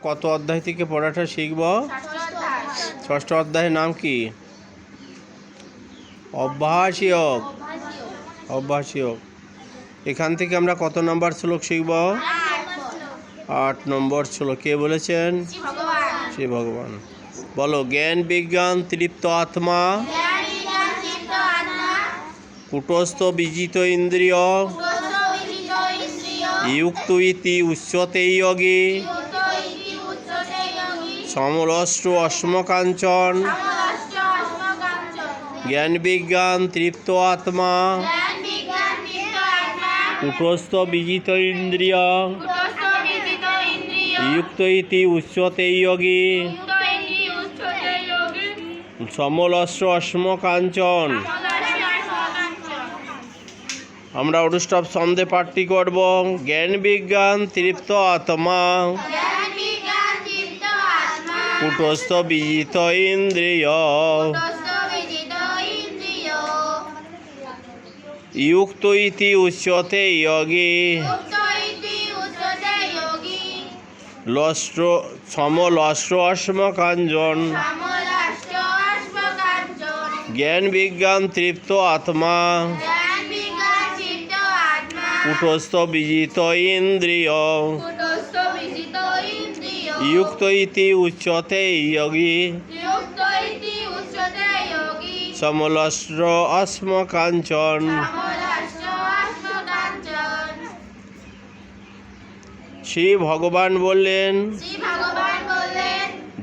কত অধ্যায় থেকে পড়াটা শিখব? ষষ্ঠ অধ্যায়ের নাম কি? অভ্যাসযোগ। অভ্যাসযোগ। এখান থেকে আমরা কত নম্বর শ্লোক শিখব? 8 নম্বর শ্লোক। কে বলেছেন? শ্রী ভগবান। বলো, জ্ঞান বিজ্ঞান তৃপ্ত আত্মা, কুটস্থ বিজিত ইন্দ্রিয়, युक्त इति उच्यते योगी, समलष्ट्र अश्मकांचन, ज्ञान विज्ञान तृप्त आत्मा, कुटस्थ विजित इंद्रिय, युक्त इति उच्यते योगी, समलष्ट्र अश्मकांचन। আমরা অনুষ্ঠব ছন্দে পাঠটি করব। জ্ঞান বিজ্ঞান তৃপ্ত আত্মা, কুটস্থ বিজিত ইন্দ্রিয়, युक्त इति उच्यते योगी, लष्ट्र समलष्ट्र अश्मकांचन, ज्ञान विज्ञान तृप्त आत्मा, कुटस्थ विजित इंद्रिय, युक्त इति उच्यते योगी, समलष्ट्र अश्मकांचन। श्री भगवान बोलें,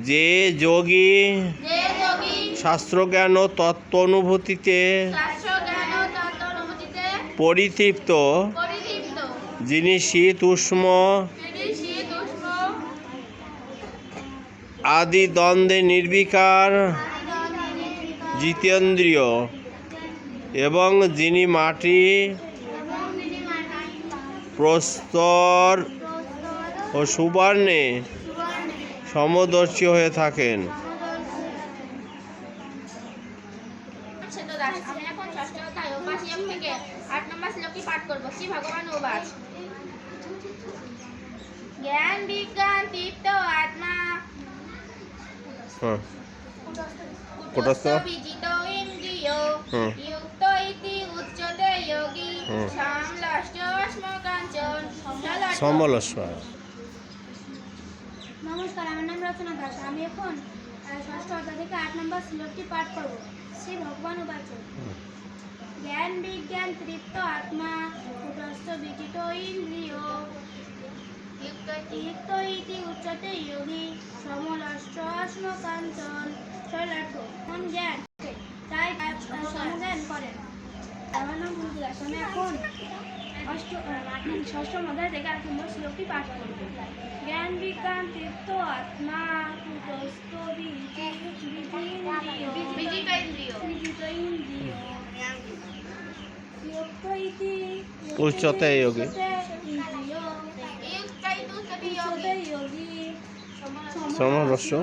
जे योगी शास्त्र ज्ञान तत्व अनुभूतिते परितृप्त, যিনি শীত উষ্ণ আদি দ্বন্দ্বে নির্বিকার, জিতেন্দ্রিয় এবং যিনি মাটি প্রস্তর ও সুবর্ণে সমদর্শী হয়ে থাকেন। আমি এখন ষষ্ঠ অধ্যায় অভ্যাসযোগ থেকে 8 নম্বর শ্লোকটি পাঠ করব। শ্রী ভগবান উবাচ, জ্ঞান বিজ্ঞান তৃপ্ত আত্মা, কুটস্থ বিজিত ইন্দ্রিয়, युक्त इति उच्यते योगी, समलष्ट्र अश्मकांचन। সমলস্ব। নমস্কার, আমার নাম রচনা দাস। আমি এখন ষষ্ঠ অধ্যায় থেকে 8 নম্বর শ্লোকটি পাঠ করব। শ্রী ভগবান উবাচ, জ্ঞান বিজ্ঞান তৃপ্ত আত্মা, কুটস্থ বিজিত ইন্দ্রিয়, युक्त इति उच्यते योगी, समलष्ट्र अश्मकांचन। সরলার্থ কোন জ্ঞান তাই সমজ্ঞান করেন। আমার নাম রচনা দাস। আমি এখন ষষ্ঠ অধ্যায় থেকে 8 নম্বর শ্লোকটি পাঠ করব। জ্ঞান বিজ্ঞান তৃপ্ত আত্মা, কুটস্থ বিজিত ইন্দ্রিয়, युक्त इति उच्यते योगी, योगी, समलस्व